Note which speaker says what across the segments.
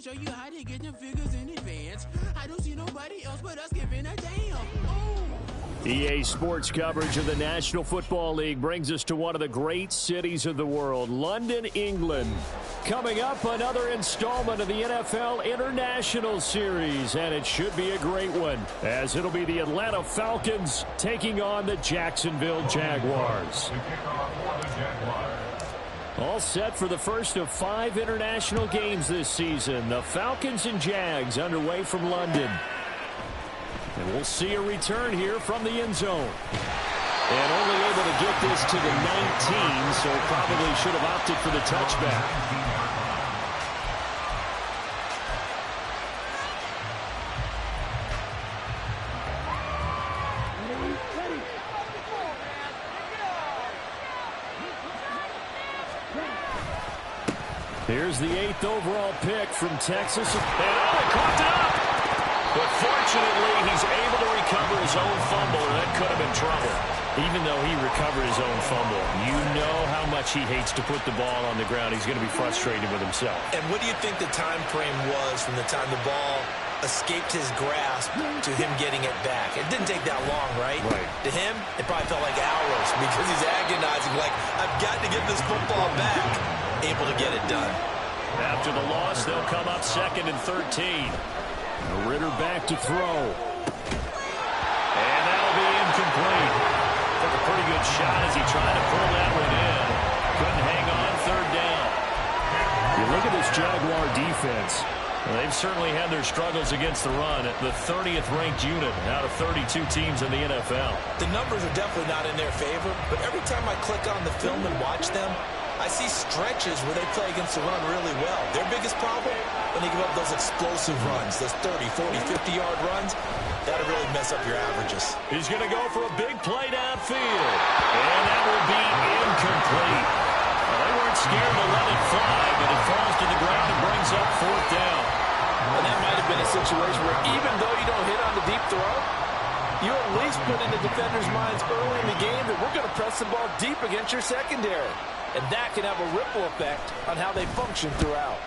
Speaker 1: to show you how to get them figures in advance. I don't see nobody else but us giving a damn. Oh.
Speaker 2: EA Sports coverage of the National Football League brings us to one of the great cities of the world, London, England. Coming up, another installment of the NFL International Series, and it should be a great one, as it'll be the Atlanta Falcons taking on the Jacksonville Jaguars. All set for the first of 5 international games this season. The Falcons and Jags underway from London. And we'll see a return here from the end zone. And only able to get this to the 19, so probably should have opted for the touchback. Here's the 8th overall pick from Texas. And caught it up! But fortunately, he's able to recover his own fumble, and that could have been trouble. Even though he recovered his own fumble, you know how much he hates to put the ball on the ground. He's going to be frustrated with himself.
Speaker 3: And what do you think the time frame was from the time the ball escaped his grasp to him getting it back? It didn't take that long, right?
Speaker 2: Right.
Speaker 3: To him, it probably felt like hours because he's agonizing, like, I've got to get this football back. Able to get it done.
Speaker 2: After the loss, they'll come up 2nd and 13. Ritter back to throw. And that'll be incomplete. Took a pretty good shot as he tried to pull that one in. Couldn't hang on 3rd down. You look at this Jaguar defense. Well, they've certainly had their struggles against the run. The 30th ranked unit out of 32 teams in the NFL.
Speaker 3: The numbers are definitely not in their favor, but every time I click on the film and watch them, I see stretches where they play against the run really well. Their biggest problem, when they give up those explosive runs, those 30, 40, 50-yard runs, that'll really mess up your averages.
Speaker 2: He's going to go for a big play downfield. And that will be incomplete. Well, they weren't scared to let it fly, but it falls to the ground and brings up 4th down.
Speaker 3: And that might have been a situation where even though you don't hit on the deep throw, you at least put in the defenders' minds early in the game that we're going to press the ball deep against your secondary. And that can have a ripple effect on how they function throughout.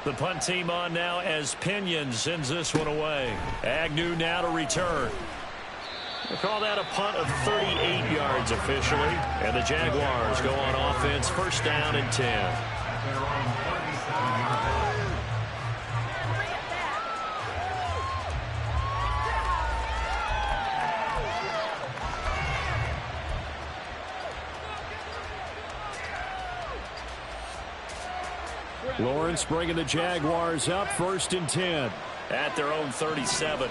Speaker 2: The punt team on now as Pinion sends this one away. Agnew now to return. We'll call that a punt of 38 yards officially. And the Jaguars go on offense, 1st down and 10. Lawrence bringing the Jaguars up, 1st and 10 at their own 37.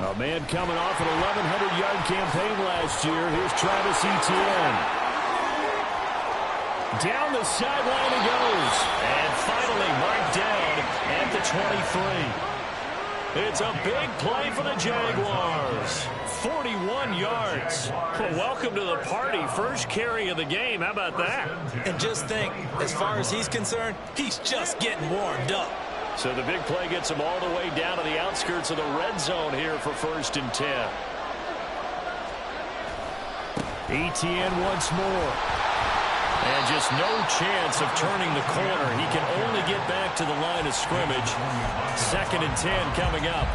Speaker 2: A man coming off an 1,100-yard campaign last year. Here's Travis Etienne. Down the sideline he goes. And finally marked down at the 23. It's a big play for the Jaguars. 41 yards. Well, welcome to the party. 1st carry of the game. How about that?
Speaker 3: And just think, as far as he's concerned, he's just getting warmed up.
Speaker 2: So the big play gets him all the way down to the outskirts of the red zone here for 1st and 10. Etienne once more. And just no chance of turning the corner. He can only get back to the line of scrimmage. 2nd and 10 coming up.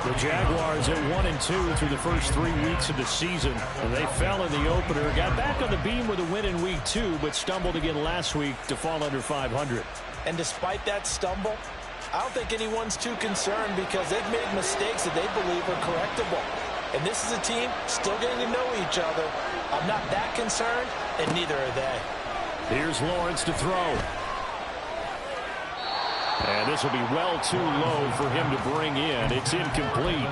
Speaker 2: The Jaguars at 1-2 through the first 3 weeks of the season. They fell in the opener, got back on the beam with a win in week 2, but stumbled again last week to fall under 500.
Speaker 3: And despite that stumble, I don't think anyone's too concerned because they've made mistakes that they believe are correctable. And this is a team still getting to know each other. I'm not that concerned, and neither are they.
Speaker 2: Here's Lawrence to throw. And this will be well too low for him to bring in. It's incomplete.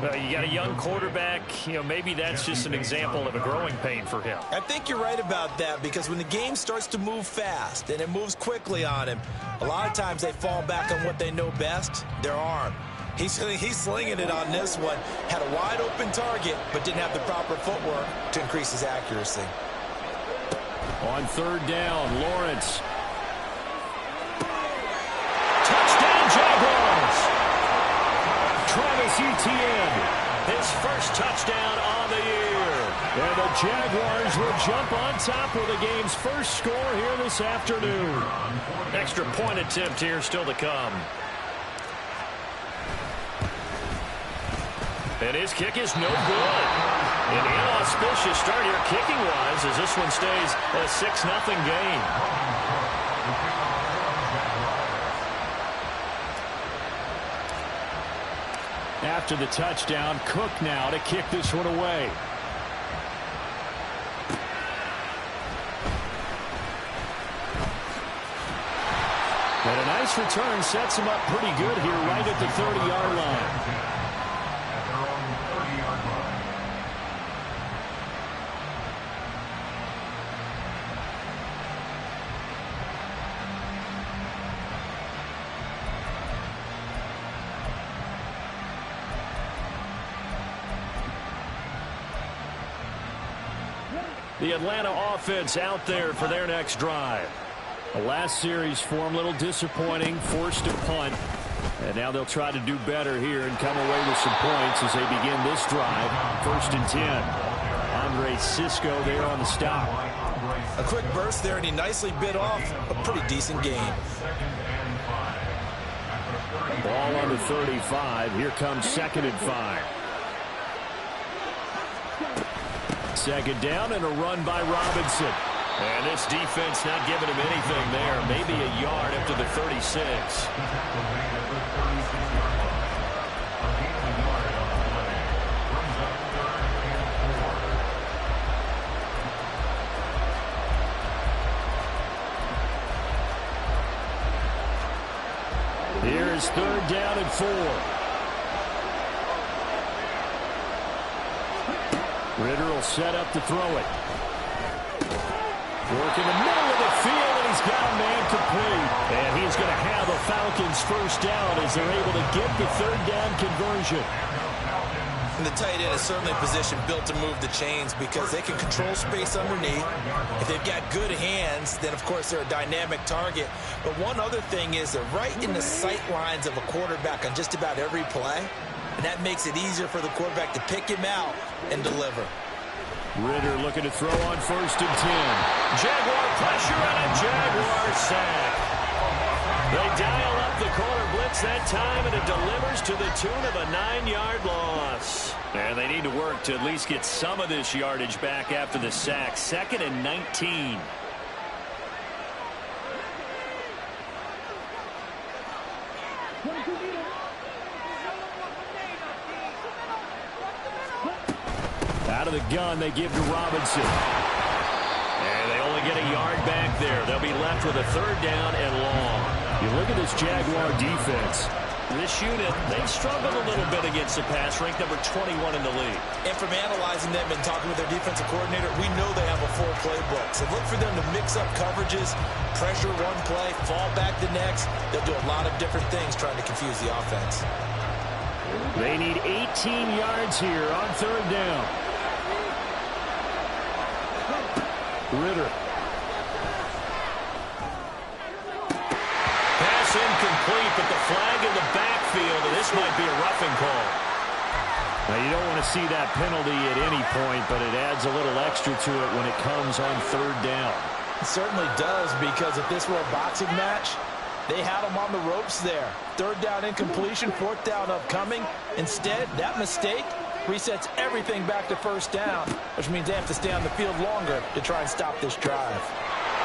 Speaker 2: You got a young quarterback. Maybe that's just an example of a growing pain for him.
Speaker 3: I think you're right about that because when the game starts to move fast and it moves quickly on him, a lot of times they fall back on what they know best, their arm. He's slinging it on this one. Had a wide open target, but didn't have the proper footwork to increase his accuracy.
Speaker 2: On 3rd down, Lawrence. Touchdown, Jaguars! Travis Etienne, his first touchdown on the year. And the Jaguars will jump on top with the game's first score here this afternoon. Extra point attempt here still to come. And his kick is no good. An inauspicious start here kicking-wise as this one stays a 6-0 game. After the touchdown, Cook now to kick this one away. And a nice return sets him up pretty good here right at the 30-yard line. The Atlanta offense out there for their next drive. The last series form a little disappointing, forced a punt. And now they'll try to do better here and come away with some points as they begin this drive. 1st and 10. Andre Cisco there on the stop.
Speaker 3: A quick burst there, and he nicely bit off a pretty decent game.
Speaker 2: Ball on the 35. Here comes 2nd and 5. 2nd down and a run by Robinson. And this defense not giving him anything there. Maybe a yard up to the 36. Here is 3rd down and 4. Ritter will set up to throw it. Work in the middle of the field, and he's got a man complete. And he's going to have a Falcons 1st down as they're able to get the 3rd down conversion.
Speaker 3: And the tight end is certainly a position built to move the chains because they can control space underneath. If they've got good hands, then, of course, they're a dynamic target. But one other thing is they're right in the sight lines of a quarterback on just about every play. And that makes it easier for the quarterback to pick him out and deliver.
Speaker 2: Ritter looking to throw on 1st and 10. Jaguar pressure and a Jaguar sack. They dial up the corner blitz that time, and it delivers to the tune of a 9-yard loss. And they need to work to at least get some of this yardage back after the sack. 2nd and 19. Out of the gun, they give to Robinson. And they only get a yard back there. They'll be left with a 3rd down and long. You look at this Jaguar defense. This unit, they've struggled a little bit against the pass, ranked number 21 in the league.
Speaker 3: And from analyzing them and talking with their defensive coordinator, we know they have a full playbook. So look for them to mix up coverages, pressure one play, fall back the next. They'll do a lot of different things trying to confuse the offense.
Speaker 2: They need 18 yards here on 3rd down. Ritter. Pass incomplete, but the flag in the backfield, and this might be a roughing call. Now, you don't want to see that penalty at any point, but it adds a little extra to it when it comes on 3rd down.
Speaker 3: It certainly does, because if this were a boxing match, they had him on the ropes there. 3rd down incompletion, 4th down upcoming. Instead, that mistake resets everything back to 1st down, which means they have to stay on the field longer to try and stop this drive.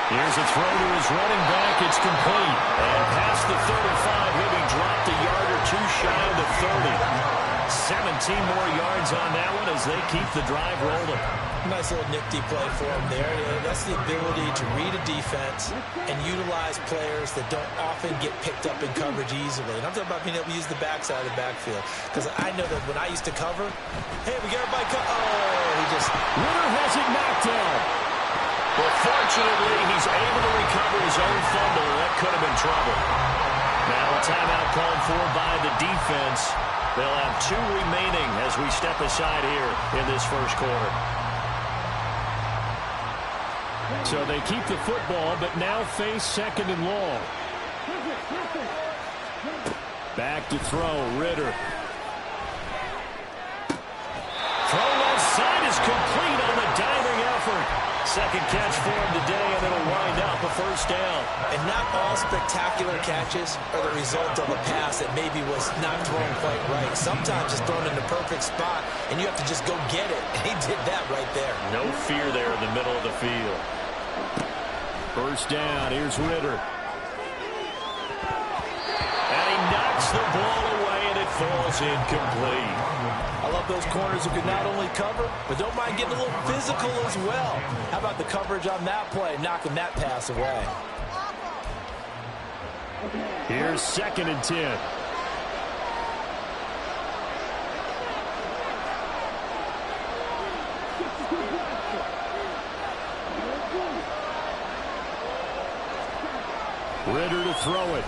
Speaker 2: Here's a throw to his running back. It's complete. And past the 35, he'll be dropped a yard or two shy of the 30. 17 more yards on that one as they keep the drive rolling.
Speaker 3: Nice little nifty play for him there. That's the ability to read a defense and utilize players that don't often get picked up in coverage easily. And I'm talking about being able to use the backside of the backfield. Because I know that when I used to cover, hey, we got everybody he just...
Speaker 2: Ritter has it knocked down. Well, fortunately, he's able to recover his own fumble, and that could have been trouble. Now a timeout called for by the defense. They'll have 2 remaining as we step aside here in this 1st quarter. So they keep the football, but now face 2nd and long. Back to throw, Ritter. Throw left side is complete on the Second catch for him today, and it'll wind up a first down.
Speaker 3: And not all spectacular catches are the result of a pass that maybe was not thrown quite right. Sometimes it's thrown in the perfect spot, and you have to just go get it. And he did that right there.
Speaker 2: No fear there in the middle of the field. First down, here's Ritter. And he knocks the ball away, and it falls incomplete.
Speaker 3: I love those corners who can not only cover, but don't mind getting a little physical as well. How about the coverage on that play, knocking that pass away?
Speaker 2: Here's 2nd and 10. Ritter to throw it.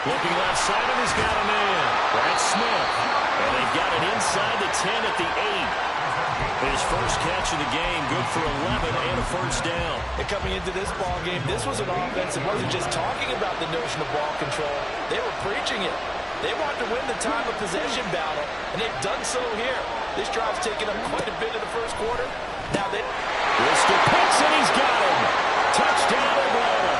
Speaker 2: Looking left side, and he's got a man. That's Smith. And they've got it inside the 10 at the 8. His first catch of the game, good for 11 and a first down.
Speaker 3: And coming into this ball game, this was an offense that wasn't just talking about the notion of ball control. They were preaching it. They wanted to win the time of possession battle, and they've done so here. This drive's taken up quite a bit in the first quarter. Now they...
Speaker 2: Mr. Pitts, and he's got him. Touchdown, Atlanta.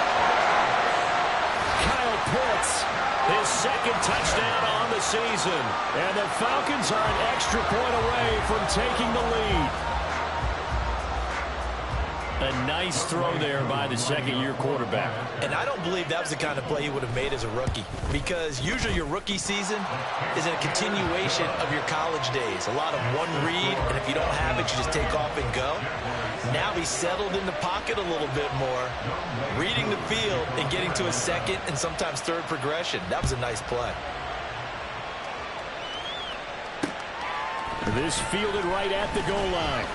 Speaker 2: Kyle Pitts, his second touchdown on the season. And the Falcons are an extra point away from taking the lead. A nice throw there by the second-year quarterback.
Speaker 3: And I don't believe that was the kind of play he would have made as a rookie, because usually your rookie season is a continuation of your college days. A lot of one read, and if you don't have it, you just take off and go. Now he's settled in the pocket a little bit more, reading the field and getting to a second and sometimes third progression. That was a nice play.
Speaker 2: This fielded right at the goal line.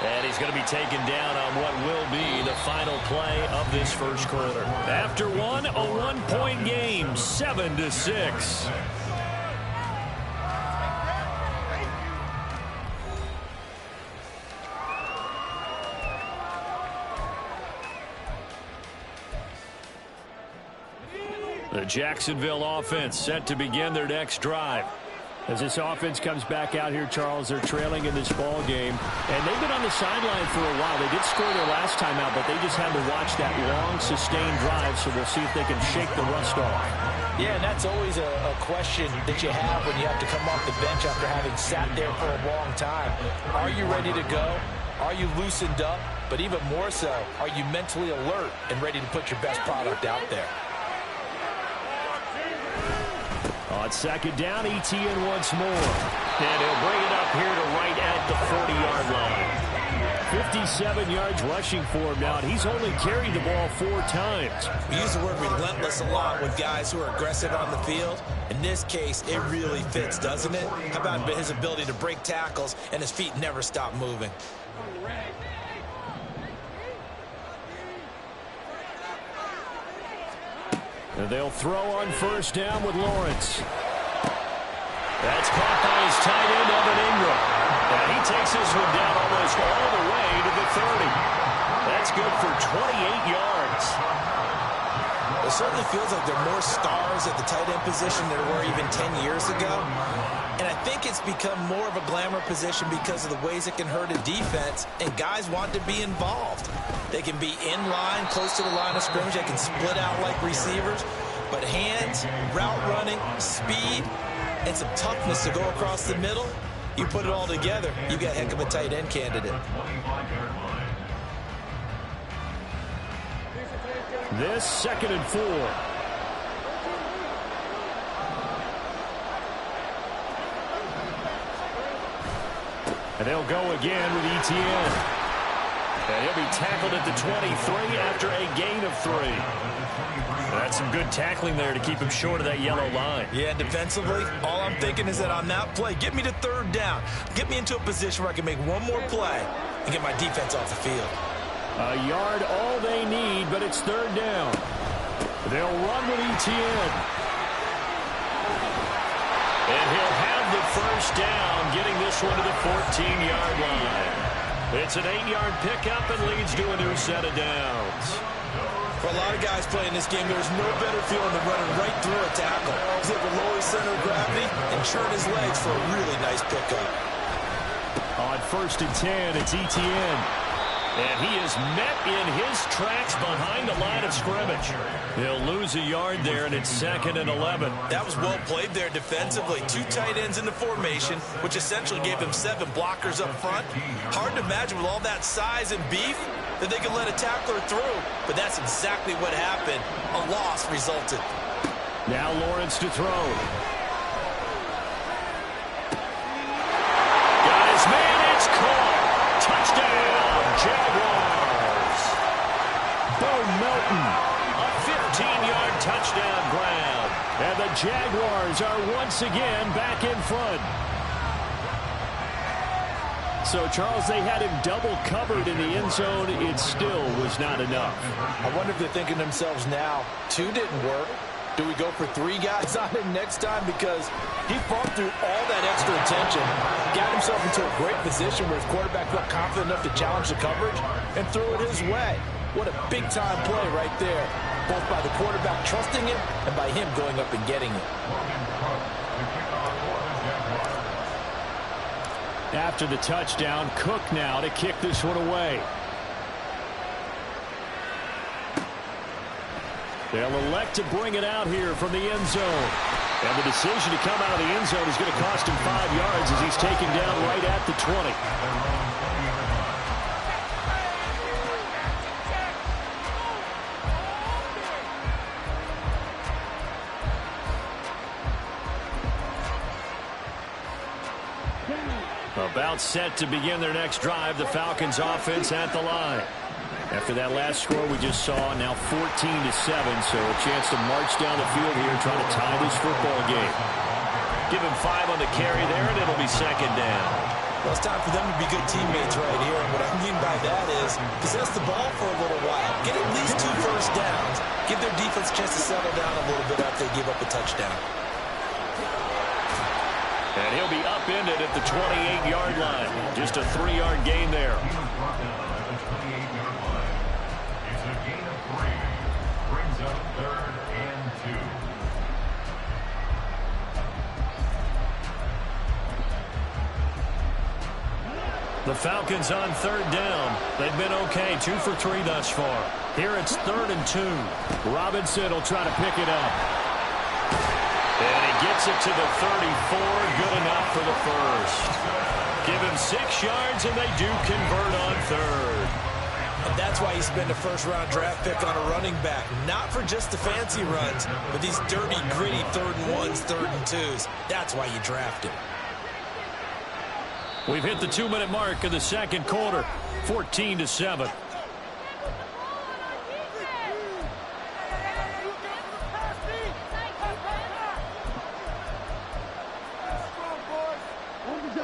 Speaker 2: And he's going to be taken down on what will be the final play of this first quarter. After one, a one-point game, 7-6. The Jacksonville offense set to begin their next drive. As this offense comes back out here, Charles, they're trailing in this ball game. And they've been on the sideline for a while. They did score their last time out, but they just had to watch that long, sustained drive, so we'll see if they can shake the rust off.
Speaker 3: Yeah, and that's always a question that you have when you have to come off the bench after having sat there for a long time. Are you ready to go? Are you loosened up? But even more so, are you mentally alert and ready to put your best product out there?
Speaker 2: On second down, ETN once more. And he'll bring it up here to right at the 40-yard line. 57 yards rushing for him now, and he's only carried the ball 4 times.
Speaker 3: We use the word relentless a lot with guys who are aggressive on the field. In this case, it really fits, doesn't it? How about his ability to break tackles and his feet never stop moving?
Speaker 2: And they'll throw on first down with Lawrence. That's caught by his tight end, Evan Ingram. And he takes this one down almost all the way to the 30. That's good for 28 yards.
Speaker 3: It certainly feels like there are more stars at the tight end position than there were even 10 years ago. And I think it's become more of a glamour position because of the ways it can hurt a defense, and guys want to be involved. They can be in line, close to the line of scrimmage. They can split out like receivers. But hands, route running, speed, and some toughness to go across the middle, you put it all together, you got a heck of a tight end candidate.
Speaker 2: This 2nd and 4. And they'll go again with ETN. And he'll be tackled at the 23 after a gain of 3. That's some good tackling there to keep him short of that yellow line.
Speaker 3: Yeah, defensively, all I'm thinking is that on that play, get me to 3rd down. Get me into a position where I can make one more play and get my defense off the field.
Speaker 2: A yard all they need, but it's 3rd down. They'll run with ETN. And he'll have the first down, getting this one to the 14-yard line. It's an 8-yard pickup and leads to a new set of downs.
Speaker 3: For a lot of guys playing this game, there's no better feeling than running right through a tackle. He's able to lower his center of gravity and churn his legs for a really nice pickup.
Speaker 2: On On 1st and 10, it's Etienne. And he is met in his tracks behind the line of scrimmage. He'll lose a yard there, and it's 2nd and 11.
Speaker 3: That was well played there defensively. 2 tight ends in the formation, which essentially gave him 7 blockers up front. Hard to imagine with all that size and beef that they could let a tackler through. But that's exactly what happened. A loss resulted.
Speaker 2: Now Lawrence to throw. Got his man, it's caught. Touchdown, Jaguars. Bo Melton, a 15-yard touchdown grab. And the Jaguars are once again back in front. So, Charles, they had him double covered in the end zone. It still was not enough.
Speaker 3: I wonder if they're thinking to themselves now, 2 didn't work. Do we go for 3 guys on him next time? Because he fought through all that extra attention, got himself into a great position where his quarterback felt confident enough to challenge the coverage and threw it his way. What a big-time play right there, both by the quarterback trusting him and by him going up and getting it.
Speaker 2: After the touchdown, Cook now to kick this one away. They'll elect to bring it out here from the end zone. And the decision to come out of the end zone is going to cost him 5 yards as he's taken down right at the 20. About set to begin their next drive, the Falcons offense at the line. After that last score we just saw, now 14-7, so a chance to march down the field here and try to tie this football game. Give him 5 on the carry there, and it'll be 2nd down.
Speaker 3: Well, it's time for them to be good teammates right here, and what I mean by that is possess the ball for a little while, get at least 2 first downs, give their defense a chance to settle down a little bit after they give up a touchdown.
Speaker 2: And he'll be upended at the 28-yard line. Just a 3-yard gain there. The Falcons on 3rd down. They've been okay, 2 for 3 thus far. Here it's 3rd and 2. Robinson will try to pick it up. And he gets it to the 34. Good enough for the first. Give him 6 yards, and they do convert on 3rd.
Speaker 3: And that's why you spend a first-round draft pick on a running back. Not for just the fancy runs, but these dirty, gritty 3rd and 1s, 3rd and 2s. That's why you draft him.
Speaker 2: We've hit the 2-minute mark of the 2nd quarter, 14-7.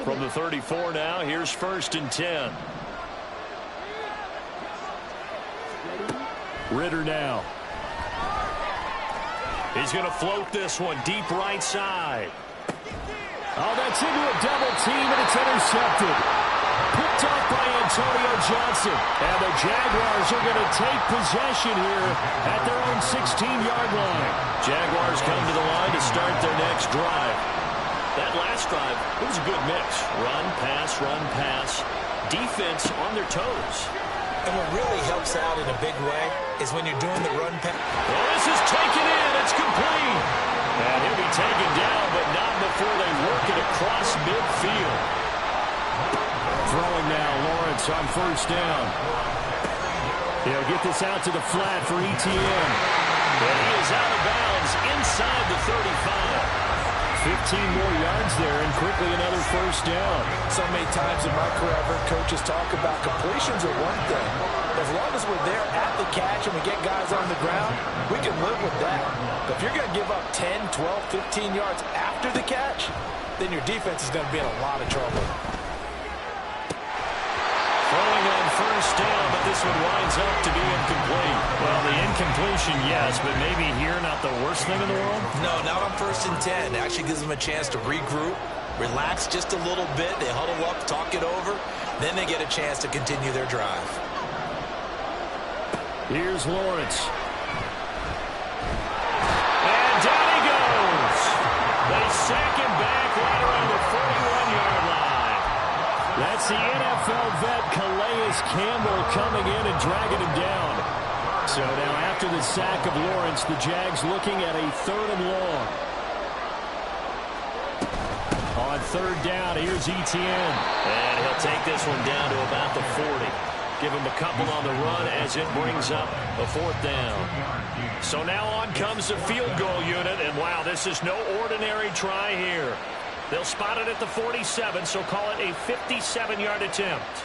Speaker 2: From the 34 now, here's 1st and 10. Ritter now. He's going to float this one deep right side. Oh, that's into a double team, and it's intercepted. Picked off by Antonio Johnson. And the Jaguars are going to take possession here at their own 16-yard line. Jaguars come to the line to start their next drive. That last drive, it was a good mix. Run, pass, defense on their toes.
Speaker 3: And what really helps out in a big way is when you're doing the run pass.
Speaker 2: Well, this is taken in. It's complete. And he'll be taken down, but not before they work it across midfield. Throwing now, Lawrence on 1st down. He'll get this out to the flat for Etienne. And he is out of bounds inside the 35. 15 more yards there, and quickly another 1st down.
Speaker 3: So many times in my career, I've heard coaches talk about completions are one thing. As long as we're there at the catch and we get guys on the ground, we can live with that. But if you're going to give up 10, 12, 15 yards after the catch, then your defense is going to be in a lot of trouble.
Speaker 2: Throwing on 1st down, but this one winds up to be incomplete. Well, the incompletion, yes, but maybe here not the worst thing in the world?
Speaker 3: No, not on 1st and 10. It actually gives them a chance to regroup, relax just a little bit. They huddle up, talk it over. Then they get a chance to continue their drive.
Speaker 2: Here's Lawrence. And down he goes. They sack him back right around the 41-yard line. That's the NFL vet Calais Campbell coming in and dragging him down. So now after the sack of Lawrence, the Jags looking at a 3rd and long. On 3rd down, here's Etienne.
Speaker 4: And he'll take this one down to about the 40. Give him a couple on the run as it brings up a 4th down.
Speaker 2: So now on comes the field goal unit, and wow, this is no ordinary try here. They'll spot it at the 47, so call it a 57-yard attempt.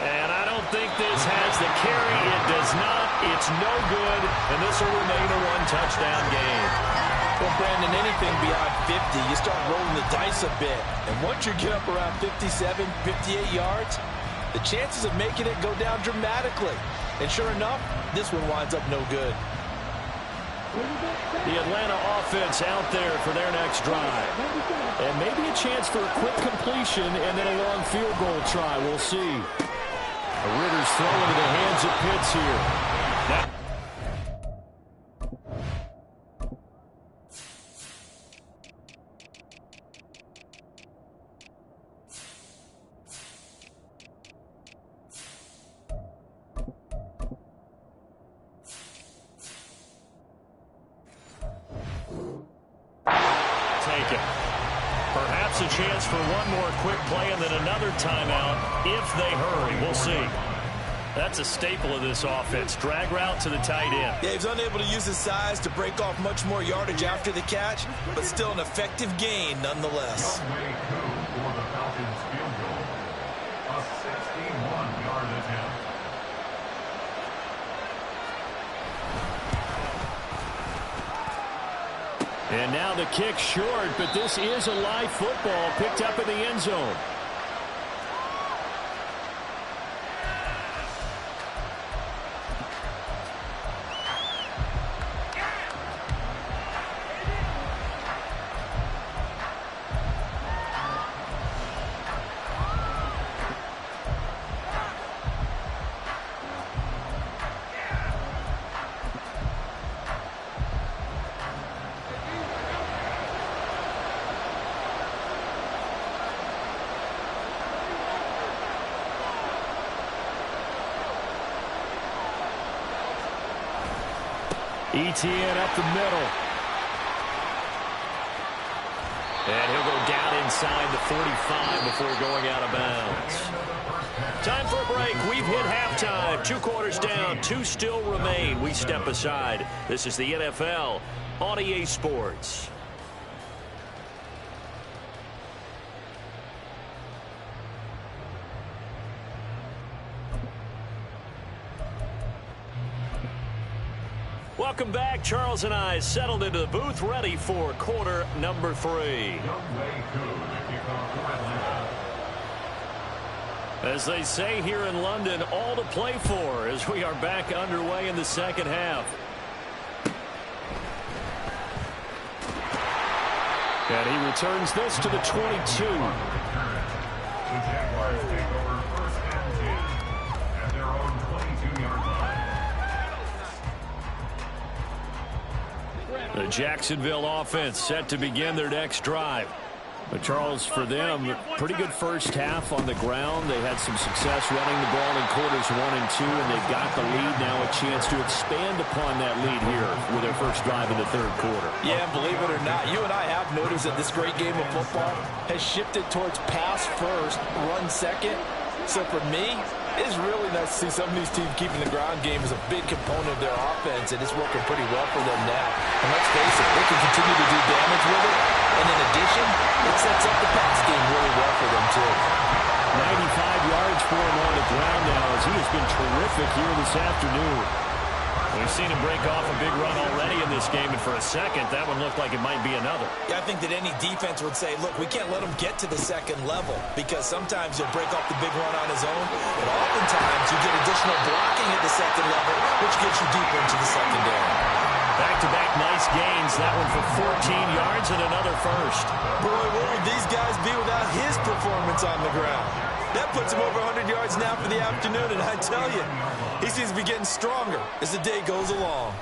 Speaker 2: And I don't think this has the carry. It does not. It's no good, and this will remain a 1-touchdown game.
Speaker 3: Well, Brandon, anything beyond 50, you start rolling the dice a bit. And once you get up around 57, 58 yards, the chances of making it go down dramatically. And sure enough, this one winds up no good.
Speaker 2: The Atlanta offense out there for their next drive. And maybe a chance for a quick completion and then a long field goal try. We'll see. Ritter's throw into the hands of Pitts here. Perhaps a chance for one more quick play and then another timeout if they hurry. We'll see. That's a staple of this offense. Drag route to the tight end.
Speaker 3: Yeah, he's unable to use his size to break off much more yardage after the catch, but still an effective gain nonetheless.
Speaker 2: And now the kick short, but this is a live football picked up in the end zone. Etienne up the middle.
Speaker 4: And he'll go down inside the 45 before going out of bounds.
Speaker 2: Time for a break. We've hit halftime. 2 quarters down. 2 still remain. We step aside. This is the NFL on EA Sports. Welcome back. Charles and I settled into the booth, ready for quarter number 3. As they say here in London, all to play for as we are back underway in the second half. And he returns this to the 22.
Speaker 5: The Jaguars take over 1st and 10 at their own 22-yard line.
Speaker 2: The Jacksonville offense set to begin their next drive. But Charles, for them, pretty good first half on the ground. They had some success running the ball in quarters 1 and 2, and they've got the lead now, a chance to expand upon that lead here with their first drive in the 3rd quarter.
Speaker 3: Yeah, believe it or not, you and I have noticed that this great game of football has shifted towards pass first, run second. So for me, it's really nice to see some of these teams keeping the ground game as a big component of their offense, and it's working pretty well for them now. And let's face it, they can continue to do damage with it. And in addition, it sets up the pass game really well for them, too.
Speaker 2: 95 yards for him on the ground now as he has been terrific here this afternoon. We've seen him break off a big run already in this game, and for a second, that one looked like it might be another.
Speaker 3: Yeah, I think that any defense would say, look, we can't let him get to the second level because sometimes he'll break off the big run on his own, but oftentimes you get additional blocking at the second level, which gets you deeper into the secondary.
Speaker 2: Back-to-back nice gains. That one for 14 yards and another first.
Speaker 3: Boy, what would these guys be without his performance on the ground? That puts him over 100 yards now for the afternoon, and I tell you, he seems to be getting stronger as the day goes along.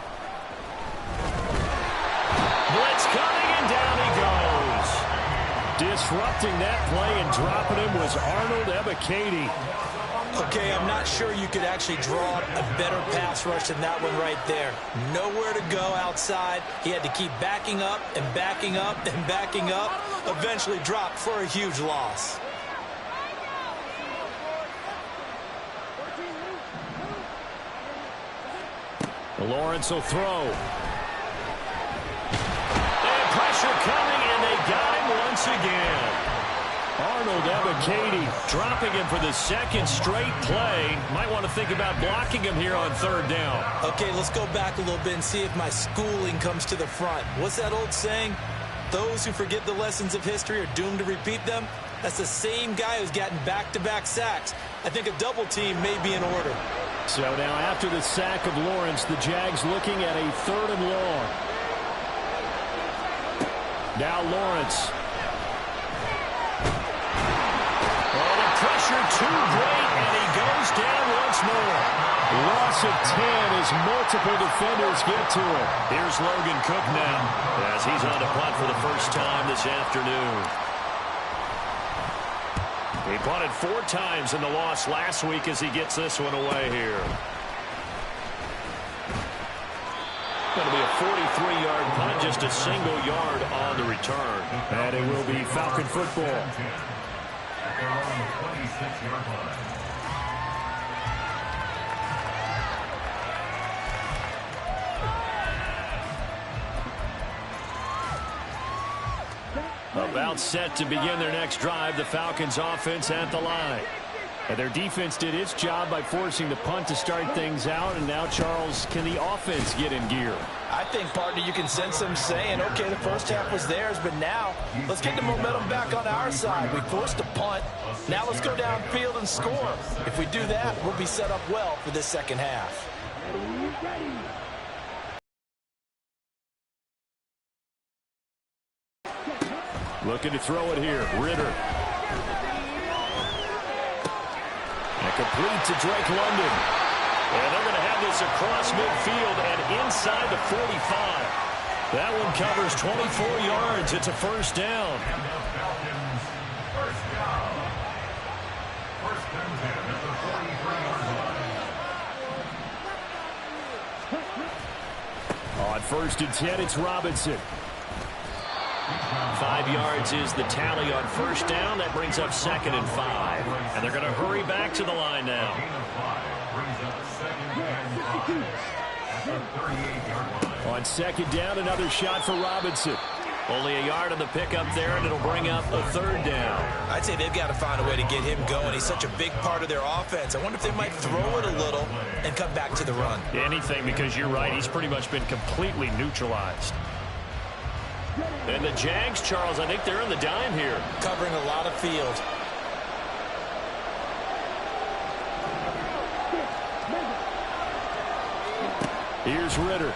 Speaker 4: Blitz coming, and down he goes.
Speaker 2: Disrupting that play and dropping him was Arnold Ebiketie.
Speaker 3: Okay, I'm not sure you could actually draw a better pass rush than that one right there. Nowhere to go outside. He had to keep backing up and backing up and backing up. Eventually dropped for a huge loss.
Speaker 2: Lawrence will throw.
Speaker 4: And pressure coming, and they got him once again.
Speaker 2: Arnold Ebiketie dropping him for the second straight play. Might want to think about blocking him here on third down.
Speaker 3: Okay, let's go back a little bit and see if my schooling comes to the front. What's that old saying? Those who forget the lessons of history are doomed to repeat them. That's the same guy who's gotten back-to-back sacks. I think a double team may be in order.
Speaker 2: So now after the sack of Lawrence, the Jags looking at a 3rd and long. Now Lawrence.
Speaker 4: Oh, the pressure too great, and he goes down once more.
Speaker 2: Loss of 10 as multiple defenders get to him.
Speaker 4: Here's Logan Cook now as he's on to punt for the first time this afternoon. He punted 4 times in the loss last week as he gets this one away here. Going to be a 43-yard punt, just a single yard on the return.
Speaker 2: And it will be Falcon football.
Speaker 5: They're on the 26-yard line.
Speaker 2: About set to begin their next drive, the Falcons offense at the line. And their defense did its job by forcing the punt to start things out. And now, Charles, can the offense get in gear?
Speaker 3: I think, partner, you can sense them saying, okay, the first half was theirs, but now let's get the momentum back on our side. We forced a punt. Now let's go downfield and score. If we do that, we'll be set up well for this second half.
Speaker 2: Looking to throw it here. Ritter. And complete to Drake London.
Speaker 4: And they're going to have this across midfield and inside the 45.
Speaker 2: That one covers 24 yards. It's a first down.
Speaker 5: First down. First and 10 at the 43-yard line.
Speaker 2: On 1st and 10, it's Robinson.
Speaker 4: 5 yards is the tally on first down. That brings up 2nd and 5. And they're going to hurry back to the line now.
Speaker 5: Gain of 5 brings up 2nd and 5 at the 38-yard line.
Speaker 2: On 2nd down, another shot for Robinson.
Speaker 4: Only a yard on the pickup there, and it'll bring up a 3rd down.
Speaker 3: I'd say they've got to find a way to get him going. He's such a big part of their offense. I wonder if they might throw it a little and come back to the run.
Speaker 2: Anything, because you're right. He's pretty much been completely neutralized.
Speaker 4: And the Jags, Charles, I think they're in the dime here.
Speaker 3: Covering a lot of field.
Speaker 2: Here's Ritter.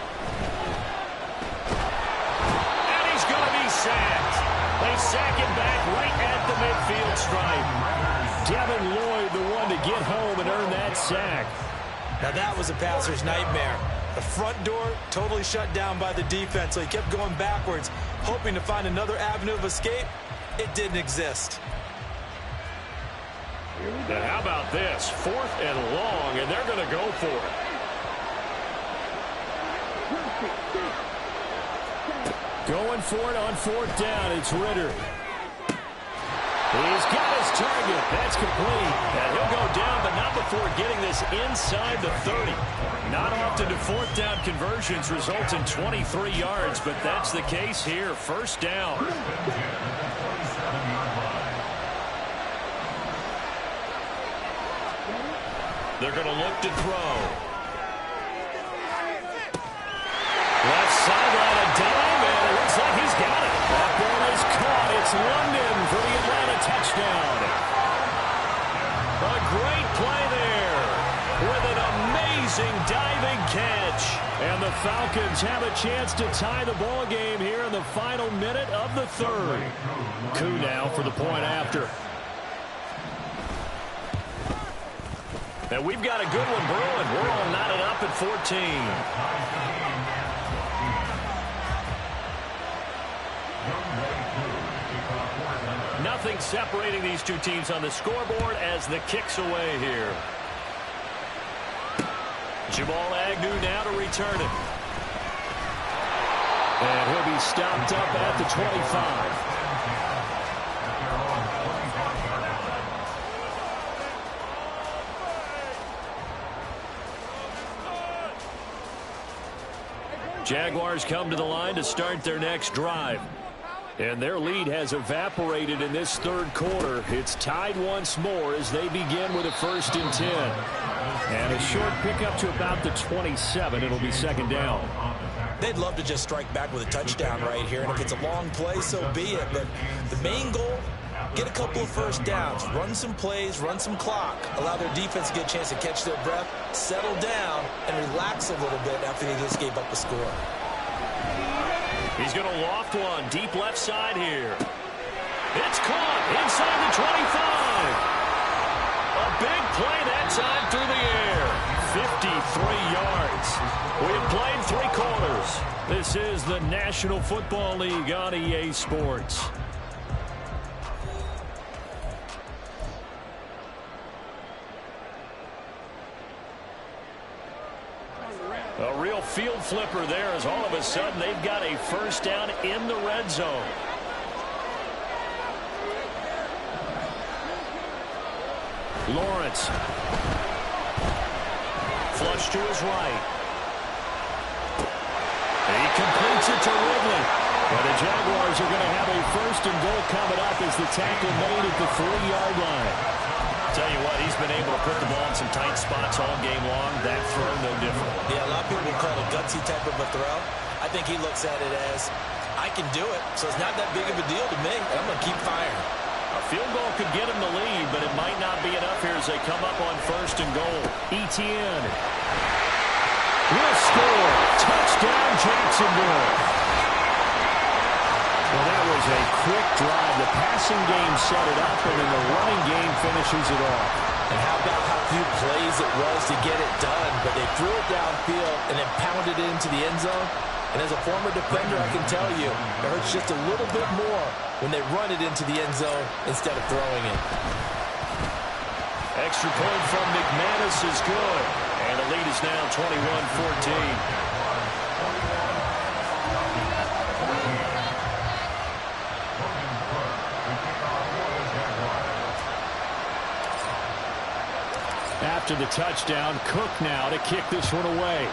Speaker 4: And he's going to be sacked. They sack him back right at the midfield stripe.
Speaker 2: Devin Lloyd, the one to get home and earn that sack.
Speaker 3: Now that was a passer's nightmare. The front door totally shut down by the defense, so he kept going backwards, hoping to find another avenue of escape. It didn't exist.
Speaker 4: And how about this? 4th and long, and they're going to go for it.
Speaker 2: Going for it on 4th down. It's Ritter. He's got his target. That's complete.
Speaker 4: And he'll go down, but not before getting this inside the 30.
Speaker 2: Not often do 4th down conversions result in 23 yards, but that's the case here. First down.
Speaker 4: They're going to look to throw.
Speaker 2: Left sideline, a dime, and it looks like he's got it. That ball is caught. It's London for the Atlanta touchdown.
Speaker 4: A great play there with an amazing diving catch.
Speaker 2: And the Falcons have a chance to tie the ball game here in the final minute of the 3rd. Coup now for the point after.
Speaker 4: And we've got a good one brewing. We're all knotted up at 14.
Speaker 2: Nothing separating these two teams on the scoreboard as the kick's away here. Jamal Agnew now to return it. And he'll be stopped up at the 25. Jaguars come to the line to start their next drive. And their lead has evaporated in this third quarter. It's tied once more as they begin with a 1st and 10. And a short pickup to about the 27. It'll be 2nd down.
Speaker 3: They'd love to just strike back with a touchdown right here. And if it's a long play, so be it. But the main goal, get a couple of 1st downs. Run some plays, run some clock. Allow their defense to get a chance to catch their breath, settle down, and relax a little bit after they just gave up a score.
Speaker 2: He's going to loft one deep left side here. It's caught inside the 25. A big play that time through the air. 53 yards. We have played 3 quarters. This is the National Football League on EA Sports. A real field flipper there as all of a sudden they've got a 1st down in the red zone. Lawrence. Flush to his right. He completes it to Ridley. But the Jaguars are going to have a 1st and goal coming up as the tackle made at the 3-yard line.
Speaker 4: Tell you what, he's been able to put the ball in some tight spots all game long. That throw, no different.
Speaker 3: Yeah, a lot of people call it a gutsy type of a throw. I think he looks at it as, I can do it, so it's not that big of a deal to me. I'm going to keep firing.
Speaker 2: A field goal could get him the lead, but it might not be enough here as they come up on 1st and goal. ETN will score. Touchdown, Jacksonville. Well, that was a quick drive. The passing game set it up, and then the running game finishes it off.
Speaker 3: And how about how few plays it was to get it done, but they threw it downfield and then pounded it into the end zone. And as a former defender, I can tell you, it hurts just a little bit more when they run it into the end zone instead of throwing it.
Speaker 2: Extra point from McManus is good. And the lead is now 21-14. After the touchdown, Cook now to kick this one away.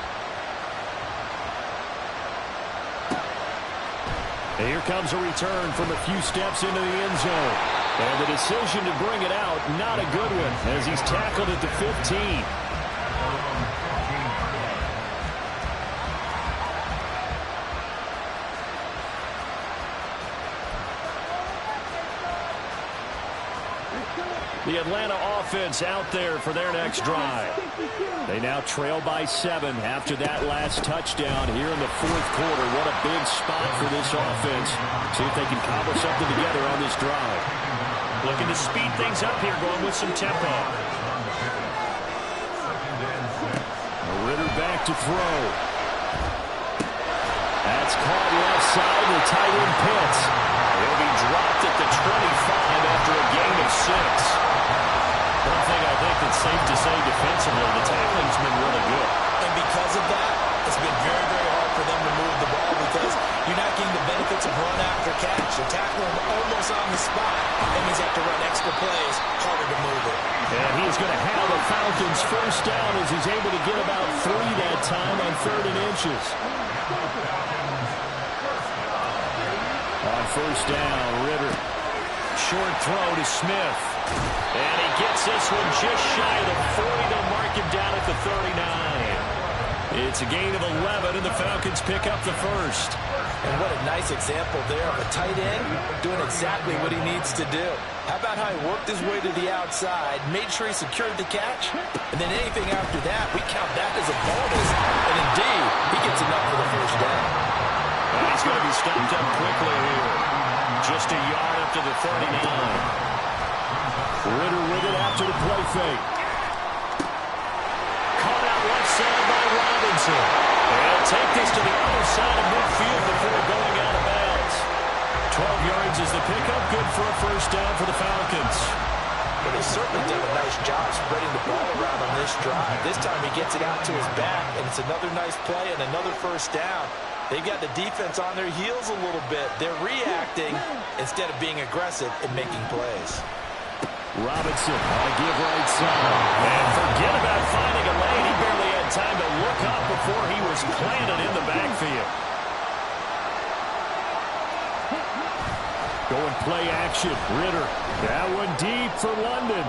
Speaker 2: And here comes a return from a few steps into the end zone. And the decision to bring it out, not a good one, as he's tackled at the 15. The Atlanta offense out there for their next drive. They now trail by 7 after that last touchdown here in the 4th quarter. What a big spot for this offense. See if they can cobble something together on this drive.
Speaker 4: Looking to speed things up here, going with some tempo.
Speaker 2: Ritter back to throw. That's caught left side. The tight end Pitts. He'll be dropped at the 25 after a gain of 6.
Speaker 4: One thing I think that's safe to say defensively, the tackling's been really good.
Speaker 3: And because of that, it's been very, very hard for them to move the ball because you're not getting the benefits of run after catch. You're tackling almost on the spot. That means you have to run extra plays, harder to move it.
Speaker 2: And he's going to have the Falcons 1st down as he's able to get about 3 that time on 3rd and inches. On 1st down, Ritter. Short throw to Smith. And he gets this one just shy of the 40. They'll mark him down at the 39. It's a gain of 11, and the Falcons pick up the 1st.
Speaker 3: And what a nice example there of a tight end doing exactly what he needs to do. How about how he worked his way to the outside, made sure he secured the catch, and then anything after that, we count that as a bonus. And indeed, he gets enough for the 1st down.
Speaker 2: And he's going to be stopped up quickly here. Just a yard up to the 39. Ritter with it after the play fake. Caught out left side by Robinson. They'll take this to the other side of midfield before going out of bounds. 12 yards is the pickup. Good for a first down for the Falcons.
Speaker 3: Well, they've certainly done a nice job spreading the ball around on this drive. This time he gets it out to his back, and it's another nice play and another first down. They've got the defense on their heels a little bit. They're reacting instead of being aggressive and making plays.
Speaker 2: Robinson on a give right side. And forget about finding a lane. He barely had time to look up before he was planted in the backfield. Going play action. Ritter. That one deep for London.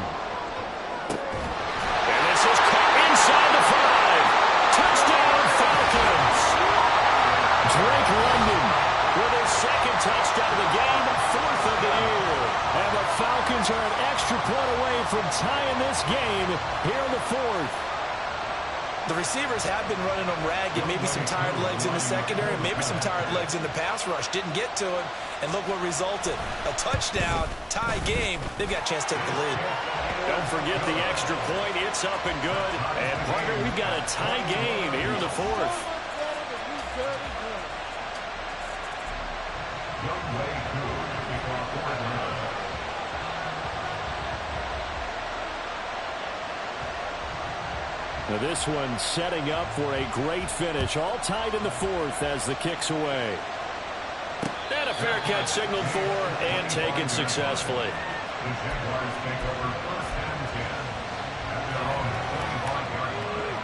Speaker 2: And this is caught inside the 5. Touchdown Falcons. Drake London with his second touchdown of the game, 4th of the year. And the Falcons are an extra point away from tying this game here in the 4th.
Speaker 3: The receivers have been running them ragged. Maybe some tired legs in the secondary, maybe some tired legs in the pass rush. Didn't get to him, and look what resulted. A touchdown, tie game. They've got a chance to take the lead.
Speaker 2: Don't forget the extra point. It's up and good. And, partner, we've got a tie game here in the 4th. Now this one setting up for a great finish. All tied in the 4th as the kick's away. And a fair catch signaled for and taken successfully.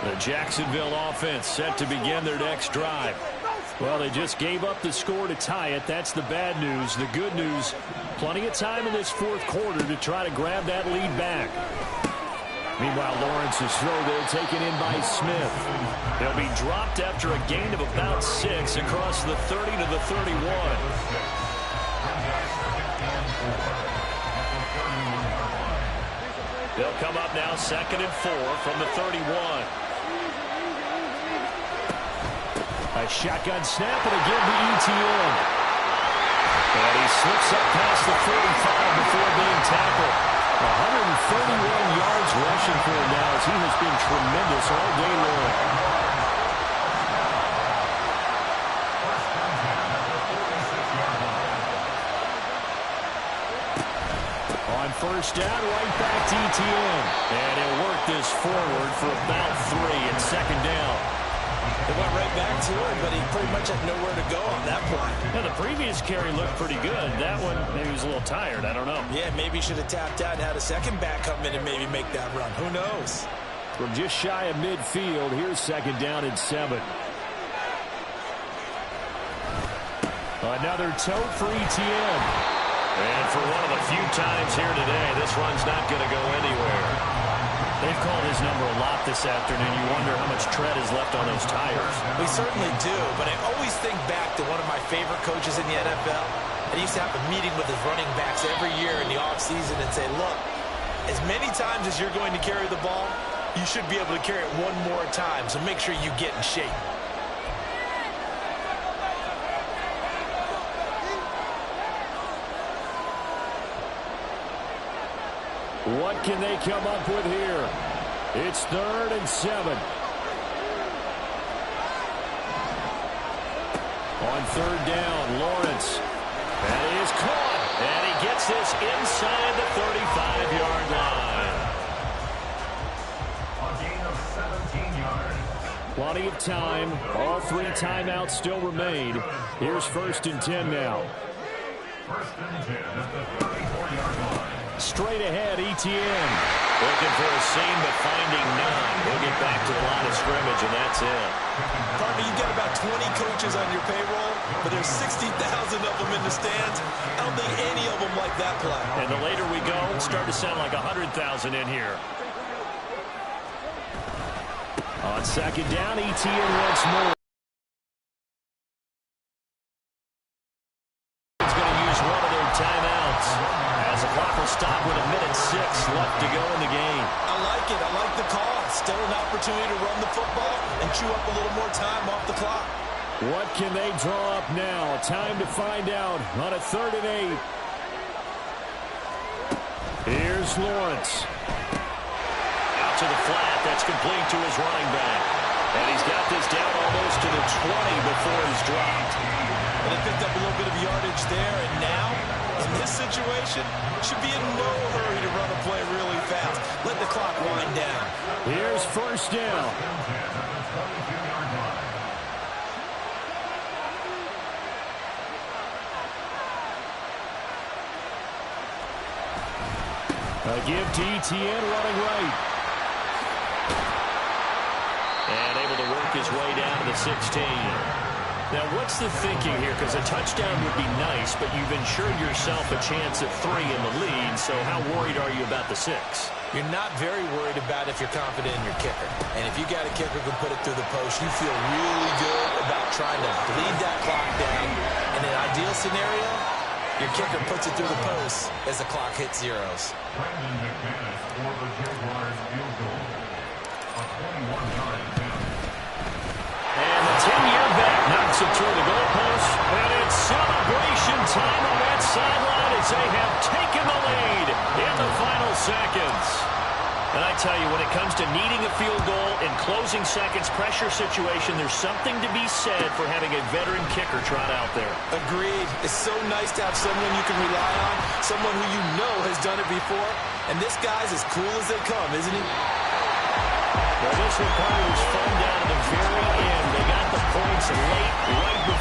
Speaker 2: The Jacksonville offense set to begin their next drive. Well, they just gave up the score to tie it. That's the bad news. The good news, plenty of time in this 4th quarter to try to grab that lead back. Meanwhile, Lawrence's throw there taken in by Smith. He'll be dropped after a gain of about 6 across the 30 to the 31. They'll come up now 2nd and 4 from the 31. A shotgun snap and again to ETN. And he slips up past the 45 before being tackled. 131 yards rushing for him now as he has been tremendous all day long. On first down, right back to ETN. And he'll work this forward for about 3 and 2nd down.
Speaker 3: They went right back to him, but he pretty much had nowhere to go on that play.
Speaker 2: Now, the previous carry looked pretty good. That one, maybe he was a little tired. I don't know.
Speaker 3: Yeah, maybe he should have tapped out and had a second back come in and maybe make that run. Who knows?
Speaker 2: From just shy of midfield, here's 2nd down and 7. Another tote for ETN. And for one of the few times here today, this run's not going to go anywhere. They've called his number a lot this afternoon. You wonder how much tread is left on those tires.
Speaker 3: We certainly do, but I always think back to one of my favorite coaches in the NFL. And he used to have a meeting with his running backs every year in the offseason and say, look, as many times as you're going to carry the ball, you should be able to carry it one more time, so make sure you get in shape.
Speaker 2: What can they come up with here? It's 3rd and 7. On 3rd down, Lawrence. That is caught. And he gets this inside the 35-yard line.
Speaker 5: A gain of 17 yards.
Speaker 2: Plenty of time. All 3 timeouts still remain. Here's 1st and 10 now.
Speaker 5: 1st and 10 at the 34-yard line.
Speaker 2: Straight ahead, ETN.
Speaker 4: Looking for a seam, but finding none. He'll get back to the line of scrimmage, and that's it.
Speaker 3: Partner, you've got about 20 coaches on your payroll, but there's 60,000 of them in the stands. I don't think any of them like that play.
Speaker 2: And the later we go, it's starting to sound like 100,000 in here. On 2nd down, ETN once more. He's going to use one of their timeouts. As the clock will stop with 1:06 left to go in the game.
Speaker 3: I like it. I like the call. Still an opportunity to run the football and chew up a little more time off the clock.
Speaker 2: What can they draw up now? Time to find out on a 3rd and 8. Here's Lawrence. Out to the flat. That's complete to his running back. And he's got this down almost to the 20 before he's dropped.
Speaker 3: And they picked up a little bit of yardage there, and now possession. Should be in no hurry to run a play really fast. Let the clock wind down.
Speaker 2: Here's first down. A give to ETN running right.
Speaker 4: And able to work his way down to the 16. Now, what's the thinking here? Because a touchdown would be nice, but you've ensured yourself a chance at 3 in the lead, so how worried are you about the 6?
Speaker 3: You're not very worried about if you're confident in your kicker. And if you got a kicker who can put it through the post, you feel really good about trying to bleed that clock down. In an ideal scenario, your kicker puts it through the post as the clock hits zeros.
Speaker 5: Brandon McManus for the Jaguars field goal. A 21-yard attempt.
Speaker 4: And the 10-year back knocks it through the goalpost. And it's celebration time on that sideline as they have taken the lead in the final seconds. And I tell you, when it comes to needing a field goal in closing seconds pressure situation, there's something to be said for having a veteran kicker trot out there.
Speaker 3: Agreed. It's so nice to have someone you can rely on, someone who you know has done it before. And this guy's as cool as they come, isn't he?
Speaker 4: Well, this one, Carter, was fun down to the very end. They got the points late, right before.